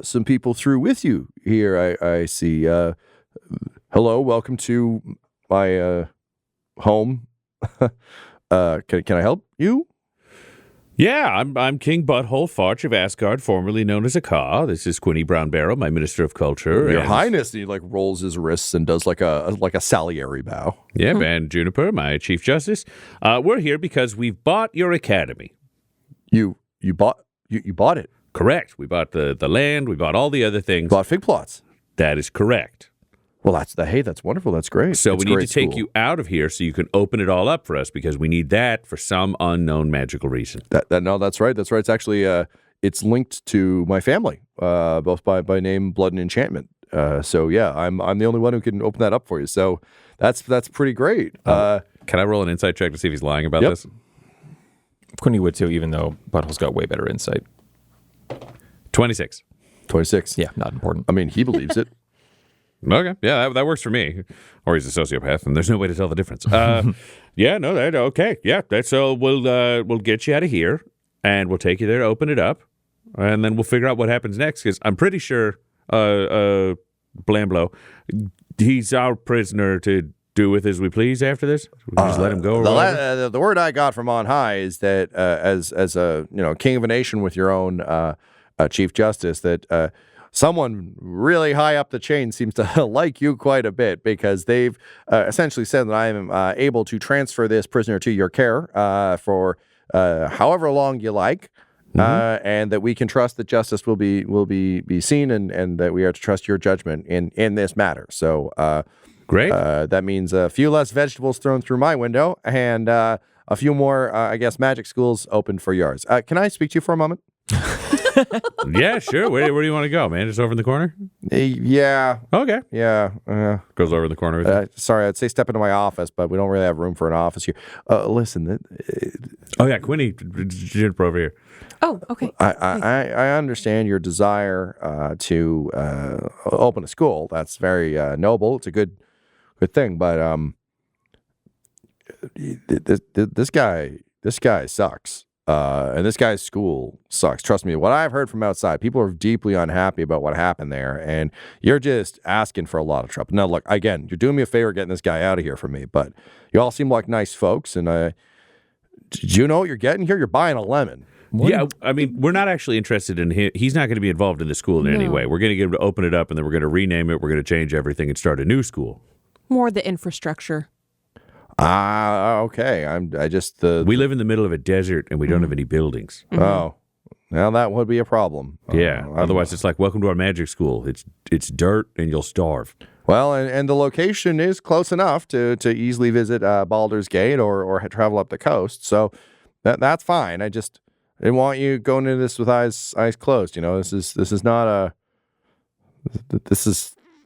B: some people through with you here. I see. Hello, welcome to my home. Can I help you?"
C: Yeah, I'm King Butthole Farch of Assguard, formerly known as Ekko. This is Quinny Brownbarrow, my Minister of Culture.
B: Your Highness. And he like rolls his wrists and does like a Salieri bow.
C: Yeah, and Juniper, my Chief Justice. We're here because we've bought your academy.
B: You bought it.
C: Correct. We bought the land. We bought all the other things.
B: Bought fig plots.
C: That is correct.
B: Well, that's wonderful. That's great.
C: So
B: it's
C: we need to
B: great
C: take you out of here so you can open it all up for us, because we need that for some unknown magical reason.
B: That's right. That's right. It's actually it's linked to my family, both by name, blood, and enchantment. So yeah, I'm the only one who can open that up for you. So that's pretty great.
C: Can I roll an insight check to see if he's lying about this?
D: Quinny would too, even though Butthole's got way better insight.
C: 26.
B: 26.
D: Yeah, not important.
B: I mean, he believes it.
C: Okay, yeah, that works for me. Or he's a sociopath, and there's no way to tell the difference. Yeah, no, okay, yeah. So we'll get you out of here, and we'll take you there to open it up, and then we'll figure out what happens next. Because I'm pretty sure, Blamblow, he's our prisoner to do with as we please after this. We can just let him go.
B: The word I got from on high is that as a king of a nation with your own Chief Justice, that someone really high up the chain seems to like you quite a bit because they've essentially said that I am able to transfer this prisoner to your care for however long you like, and that we can trust that justice will be seen, and that we are to trust your judgment in this matter. So
C: Great.
B: that means a few less vegetables thrown through my window, and a few more, I guess, magic schools open for yours. Can I speak to you for a moment?
C: Yeah, sure. Where do you want to go, man? Just over in the corner?
B: Yeah.
C: Okay.
B: Yeah.
C: Goes over in the corner with you.
B: Sorry, I'd say step into my office, but we don't really have room for an office here. Listen,
C: Oh, yeah, Quinny, Juniper over here.
E: Oh, okay.
B: I understand your desire to open a school. That's very noble. It's a good thing, but this guy sucks. And this guy's school sucks. Trust me, what I've heard from outside, people are deeply unhappy about what happened there, and you're just asking for a lot of trouble. Now, look, again, you're doing me a favor getting this guy out of here for me, but you all seem like nice folks, and do you know what you're getting here? You're buying a lemon.
C: What? Yeah, I mean, we're not actually interested in him. He's not going to be involved in the school in any way. We're going to get him to open it up, and then we're going to rename it. We're going to change everything and start a new school.
E: More the infrastructure.
B: Okay.
C: We live in the middle of a desert, and we don't have any buildings.
B: Oh, well, that would be a problem.
C: Yeah. Otherwise, it's like, welcome to our magic school. It's dirt, and you'll starve.
B: Well, and the location is close enough to easily visit Baldur's Gate or travel up the coast. So that's fine. I just didn't want you going into this with eyes closed. You know, this is not a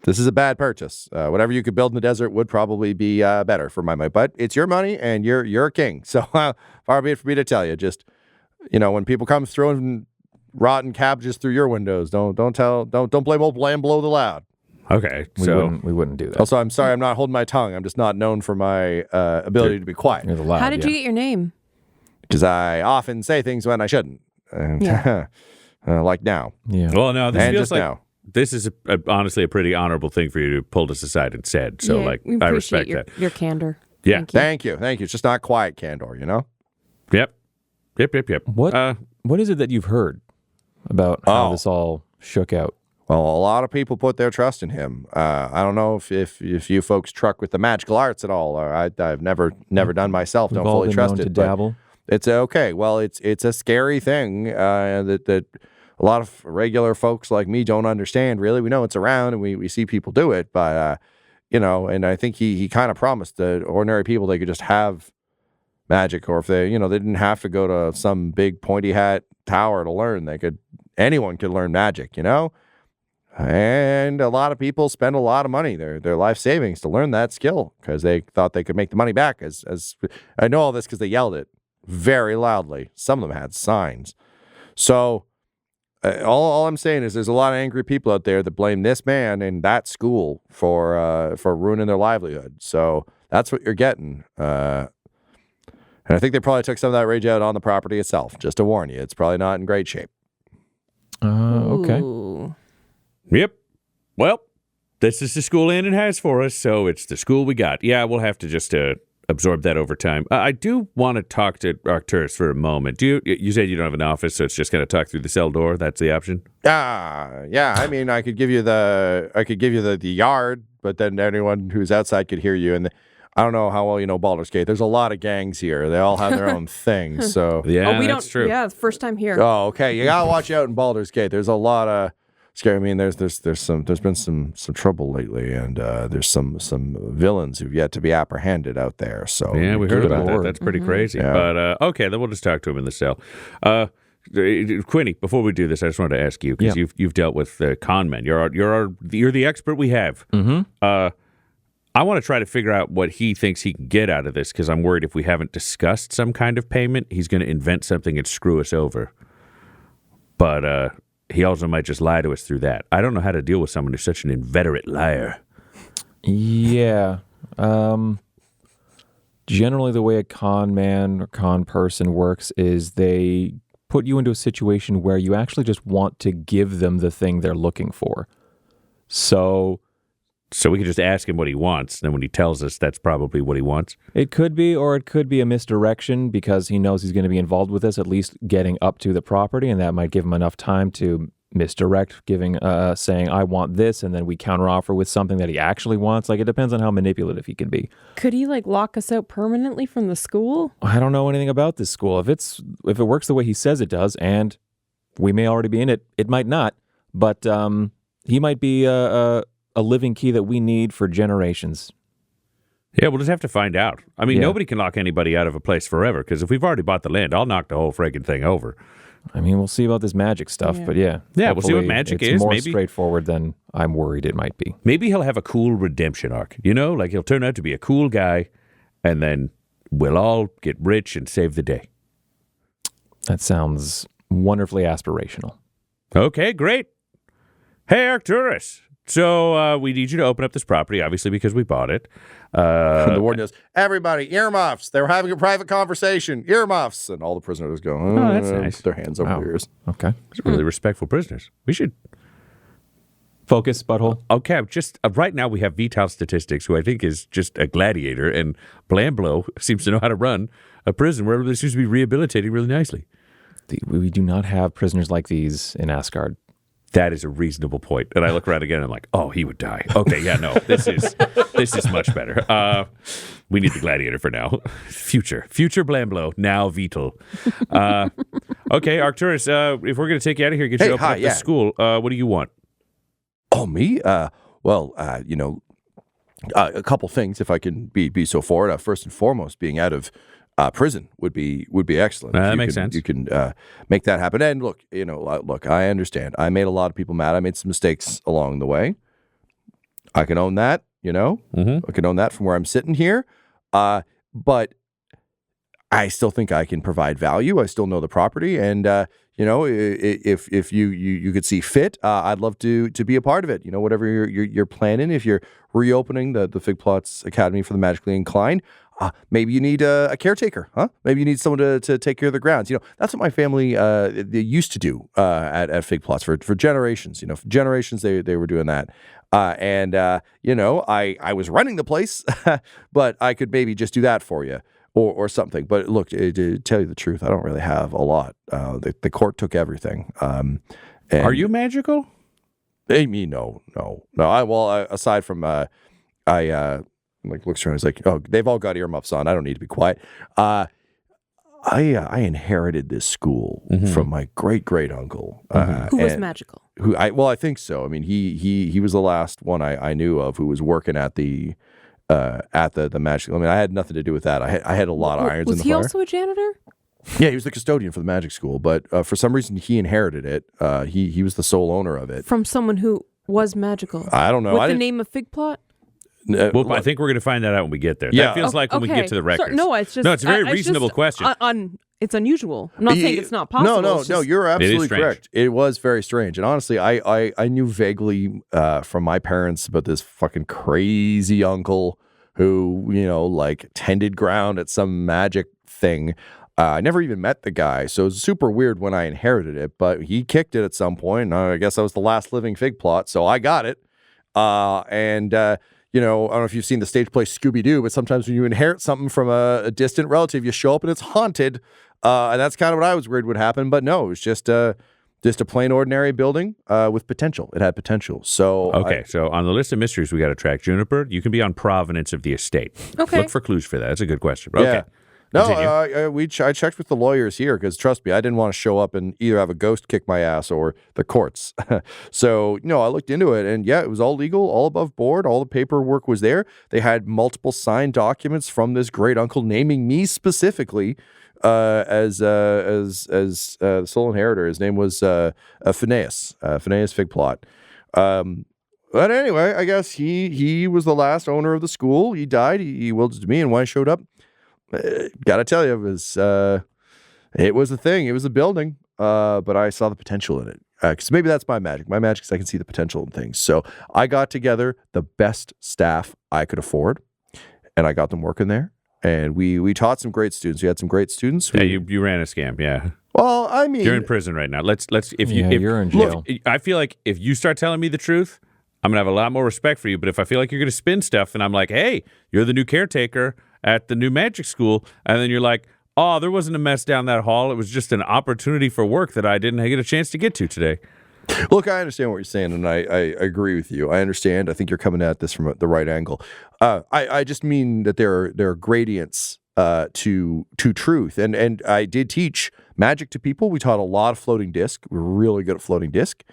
B: this is a bad purchase. Whatever you could build in the desert would probably be better for my money. But it's your money, and you're a king. So far be it for me to tell you. Just, you know, when people come throwing rotten cabbages through your windows, don't blame old Lamb below the loud.
C: Okay,
D: we wouldn't do that.
B: Also, I'm sorry, I'm not holding my tongue. I'm just not known for my ability to be quiet.
D: You're the loud,
E: How did you get your name?
B: Because I often say things when I shouldn't. Like now.
D: Yeah.
C: Well, no, this
B: And
C: feels
B: just
C: like
B: now.
C: this is honestly a pretty honorable thing for you to pull us aside and said. So,
E: we
C: I
E: appreciate
C: respect that.
E: your candor.
C: Yeah.
E: Thank you.
B: Thank you. It's just not quiet candor, you know?
C: Yep.
D: What is it that you've heard about how this all shook out?
B: Well, a lot of people put their trust in him. I don't know if you folks truck with the magical arts at all. Or I've never done myself.
D: We've
B: Don't
D: all
B: fully
D: been
B: trust
D: known
B: it.
D: to
B: but
D: dabble.
B: It's okay. Well, it's a scary thing that a lot of regular folks like me don't understand. Really, we know it's around and we see people do it, but you know. And I think he kind of promised that ordinary people they could just have magic, or if they didn't have to go to some big pointy hat tower to learn. Anyone could learn magic, you know. And a lot of people spend a lot of money, their life savings, to learn that skill because they thought they could make the money back. As I know all this because they yelled it very loudly. Some of them had signs. So all I'm saying is there's a lot of angry people out there that blame this man and that school for ruining their livelihood. So that's what you're getting. And I think they probably took some of that rage out on the property itself. Just to warn you, it's probably not in great shape.
D: Okay.
E: Ooh.
C: Yep. Well, this is the school Landon has for us, so it's the school we got. Yeah, we'll have to just absorb that over time. I do want to talk to Arcturus for a moment. You said you don't have an office, so it's just going to talk through the cell door? That's the option?
B: Yeah. I mean, I could give you the yard, but then anyone who's outside could hear you. And I don't know how well you know Baldur's Gate. There's a lot of gangs here. They all have their own things. So
C: yeah,
E: we
C: that's
E: don't.
C: true.
E: Yeah, the first time here.
B: Oh, okay. You gotta watch out in Baldur's Gate. There's a lot of scary. I mean, there's been some trouble lately, and there's some villains who've yet to be apprehended out there. So
C: yeah, we heard about that.
D: Lord.
C: That's pretty crazy.
B: Yeah.
C: But okay, then we'll just talk to him in the cell. Quinny, before we do this, I just wanted to ask you because you've dealt with con men. You're the expert we have.
D: Mm-hmm.
C: I want to try to figure out what he thinks he can get out of this because I'm worried if we haven't discussed some kind of payment, he's going to invent something and screw us over. But he also might just lie to us through that. I don't know how to deal with someone who's such an inveterate liar.
D: Yeah. Generally, the way a con man or con person works is they put you into a situation where you actually just want to give them the thing they're looking for. So
C: we can just ask him what he wants, and then when he tells us, that's probably what he wants.
D: it could be, or it could be a misdirection because he knows he's going to be involved with this, at least getting up to the property, and that might give him enough time to misdirect, saying I want this, and then we counteroffer with something that he actually wants. Like, it depends on how manipulative he can be.
E: Could he like lock us out permanently from the school?
D: I don't know anything about this school. If it works the way he says it does, and we may already be in it, it might not. But he might be a living key that we need for generations.
C: Yeah, we'll just have to find out. I mean, nobody can lock anybody out of a place forever, because if we've already bought the land, I'll knock the whole friggin' thing over.
D: I mean, we'll see about this magic stuff, but yeah.
C: Yeah, we'll see what
D: hopefully
C: magic
D: it's
C: is.
D: more
C: Maybe
D: straightforward than I'm worried it might be.
C: Maybe he'll have a cool redemption arc, like he'll turn out to be a cool guy, and then we'll all get rich and save the day.
D: That sounds wonderfully aspirational.
C: Okay, great. Hey, Arcturus. So we need you to open up this property, obviously, because we bought it.
B: And the warden goes, everybody, earmuffs. They were having a private conversation. Earmuffs. And all the prisoners go,
C: Oh, that's nice.
B: Put their hands over their ears.
D: Okay.
C: These are really respectful prisoners. We should
D: Focus, Butthole.
C: Okay, just right now we have Vital Statistics, who I think is just a gladiator, and Blamblow seems to know how to run a prison where there seems to be rehabilitating really nicely.
D: We do not have prisoners like these in Assguard.
C: That is a reasonable point. And I look around again and I'm like, oh, he would die. Okay, yeah, no, this is much better. We need the gladiator for now. Future Blamblow, now Vital. Okay, Arcturus, if we're going to take you out of here, get you open up the school, what do you want?
B: Oh, me? A couple things, if I can be so forward. First and foremost, being out of prison would be excellent.
C: That makes sense.
B: You can make that happen. And look, I understand. I made a lot of people mad. I made some mistakes along the way. I can own that. I can own that from where I'm sitting here. But I still think I can provide value. I still know the property, and if you could see fit, I'd love to be a part of it. Whatever you're planning. If you're reopening the Fig Plots Academy for the Magically Inclined, maybe you need a caretaker, huh? Maybe you need someone to take care of the grounds. That's what my family they used to do at Fig Plots for generations. For generations they were doing that. I was running the place, but I could maybe just do that for you. Or something. But look, to tell you the truth, I don't really have a lot. The court took everything.
C: Are you magical?
B: Me, no. Aside from, looks around, he's like, oh, they've all got earmuffs on. I don't need to be quiet. I inherited this school from my great uncle,
E: who was magical.
B: I think so. I mean, he was the last one I knew of who was working at the magic. I mean, I had nothing to do with that. I had a lot of irons in the fire.
E: Was he also a janitor?
B: Yeah, he was the custodian for the magic school, but for some reason he inherited it. He was the sole owner of it
E: from someone who was magical.
B: I don't know.
E: With the name of Fig Plot.
C: Well, I think we're going to find that out when we get there. That feels like when we get to the records.
E: Sorry, it's
C: a very reasonable question.
E: It's unusual. I'm not saying it's not possible.
B: No, you're absolutely correct. It was very strange. And honestly, I knew vaguely from my parents about this fucking crazy uncle who, tended ground at some magic thing. I never even met the guy, so it was super weird when I inherited it, but he kicked it at some point, and I guess I was the last living Fig Plot, so I got it. I don't know if you've seen the stage play Scooby-Doo, but sometimes when you inherit something from a distant relative, you show up and it's haunted. And that's kind of what I was worried would happen. But no, it was just a plain ordinary building with potential. It had potential. So
C: so on the list of mysteries we got to track, Juniper, you can be on provenance of the estate.
E: Okay.
C: Look for clues for that. That's a good question.
B: Yeah.
C: Okay.
B: No, I checked with the lawyers here because trust me, I didn't want to show up and either have a ghost kick my ass or the courts. So, I looked into it and it was all legal, all above board. All the paperwork was there. They had multiple signed documents from this great uncle naming me specifically as the sole inheritor. His name was Phineas Fig Plot. But anyway, I guess he was the last owner of the school. He died. He willed it to me, and when I showed up, gotta tell you, it was a thing. It was a building, but I saw the potential in it. Because maybe that's my magic. My magic is I can see the potential in things. So I got together the best staff I could afford, and I got them working there. And we taught some great students. We had some great students.
C: You ran a scam, yeah.
B: Well, I mean,
C: you're in prison right now. Let's
D: you're in jail.
C: Look, I feel like if you start telling me the truth, I'm gonna have a lot more respect for you. But if I feel like you're gonna spin stuff, and I'm like, hey, you're the new caretaker at the new magic school, and then you're like, oh, there wasn't a mess down that hall. It was just an opportunity for work that I didn't get a chance to get to today.
B: Look, I understand what you're saying, and I agree with you. I understand. I think you're coming at this from the right angle. I just mean that there are gradients to truth, and I did teach magic to people. We taught a lot of floating disc. We were really good at floating disc.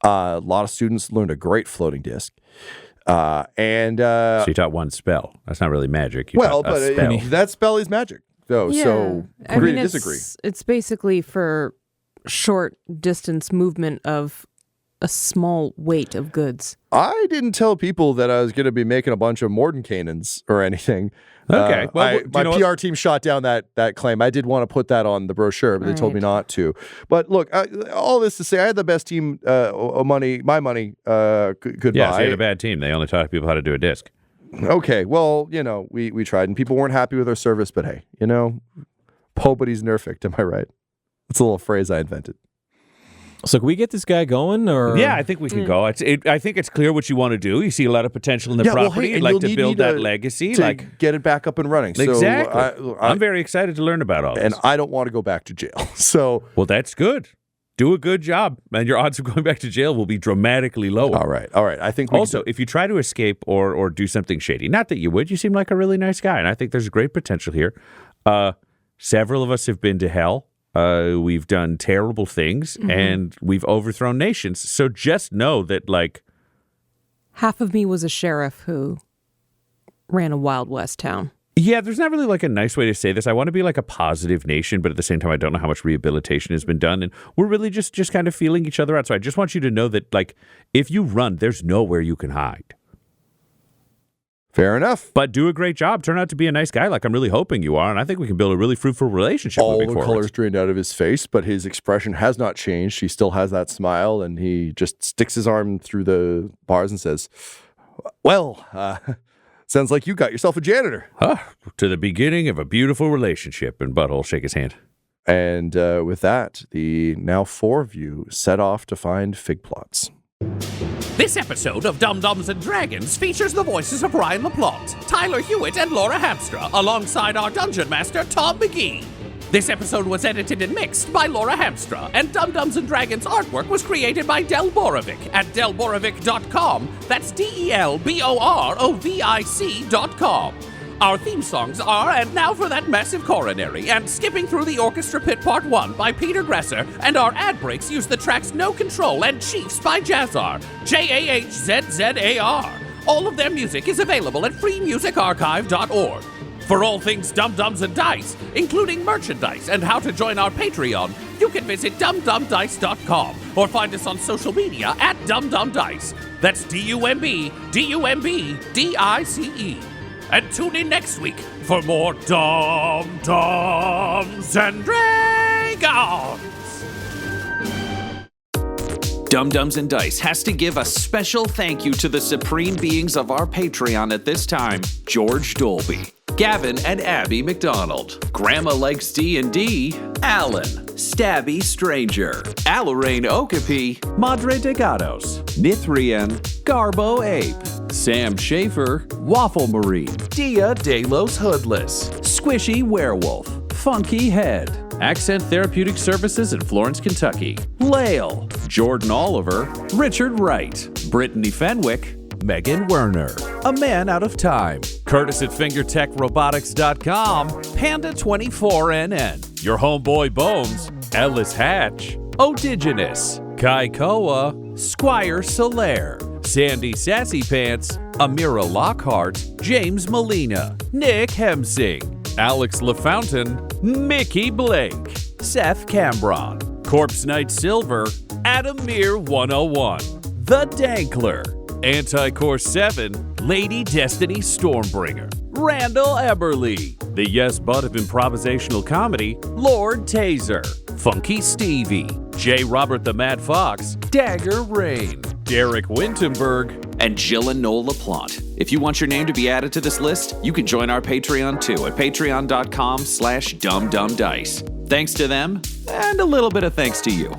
B: A lot of students learned a great floating disc. So
C: you taught one spell. That's not really magic. You taught a spell.
B: That spell is magic, though.
E: Yeah.
B: So agree to disagree.
E: It's basically for short distance movement of a small weight of goods.
B: I didn't tell people that I was going to be making a bunch of Mordenkainens or anything.
C: Okay.
B: My PR team shot down that claim. I did want to put that on the brochure, but they told me not to. But look, all this to say, I had the best team money could
C: Yeah,
B: buy.
C: so you had a bad team. They only taught people how to do a disc.
B: Okay, well, we tried, and people weren't happy with our service, but hey, nobody's nerfect, am I right? That's a little phrase I invented.
D: So can we get this guy going, or?
C: Yeah, I think we can go. I think it's clear what you want to do. You see a lot of potential in the property. You'd like to build that legacy.
B: To get it back up and running.
C: Exactly.
B: So
C: I'm very excited to learn about all this.
B: And I don't want to go back to jail. So
C: well, that's good. Do a good job, and your odds of going back to jail will be dramatically lower.
B: All right. I think
C: also, if you try to escape or do something shady, not that you would, you seem like a really nice guy, and I think there's great potential here. Several of us have been to hell. We've done terrible things, and we've overthrown nations. So just know that, like,
E: half of me was a sheriff who ran a Wild West town.
C: Yeah, there's not really like a nice way to say this. I want to be like a positive nation, but at the same time, I don't know how much rehabilitation has been done, and we're really just kind of feeling each other out. So I just want you to know that, like, if you run, there's nowhere you can hide.
B: Fair enough.
C: But do a great job. Turn out to be a nice guy like I'm really hoping you are, and I think we can build a really fruitful relationship moving forward.
B: All the colors drained out of his face, but his expression has not changed. He still has that smile, and he just sticks his arm through the bars and says, well, sounds like you got yourself a janitor.
C: To the beginning of a beautiful relationship. And Butthole shake his hand.
B: And with that, the now 4 of you set off to find fig plots.
A: This episode of Dum-Dums and Dragons features the voices of Ryan LaPlante, Tyler Hewitt, and Laura Hamstra, alongside our Dungeon Master, Tom McGee. This episode was edited and mixed by Laura Hamstra, and Dum-Dums and Dragons artwork was created by Del Borovic at delborovic.com. That's DELBOROVIC.com. Our theme songs are And Now for That Massive Coronary and Skipping Through the Orchestra Pit Part 1 by Peter Gresser, and our ad breaks use the tracks No Control and Chiefs by Jazzar, JAHZZAR. All of their music is available at freemusicarchive.org. For all things Dum-Dums and Dice, including merchandise and how to join our Patreon, you can visit dumdumdice.com or find us on social media at dumdumdice. That's DUMBDICE. And tune in next week for more Dum-Dums and Dragons!
G: Dum-Dums and Dice has to give a special thank you to the supreme beings of our Patreon at this time, George Dolby, Gavin and Abby McDonald, Grandma Likes D&D, Alan, Stabby Stranger, Alarain Okapi, Madre de Gatos, Mithrian, Garbo Ape, Sam Schaefer, Waffle Marine, Dia de los Hoodless, Squishy Werewolf, Funky Head, Accent Therapeutic Services in Florence, Kentucky, Lael, Jordan Oliver, Richard Wright, Brittany Fenwick, Megan Werner, A Man Out of Time, Curtis at FingerTechRobotics.com, Panda24NN, Your Homeboy Bones, Ellis Hatch, Odigenous, Kai Koa, Squire Solaire, Sandy Sassy Pants, Amira Lockhart, James Molina, Nick Hemsing, Alex LaFountain, Mickey Blake, Seth Cambron, Corpse Knight Silver, Adamir 101, The Dankler, Anti-Core 7, Lady Destiny Stormbringer, Randall Eberly, the Yes But of Improvisational Comedy, Lord Taser, Funky Stevie, J. Robert the Mad Fox, Dagger Rain, Derek Wintenberg, and Jill and Noel LaPlante. If you want your name to be added to this list, you can join our Patreon too at patreon.com/dumdumdice. Thanks to them, and a little bit of thanks to you.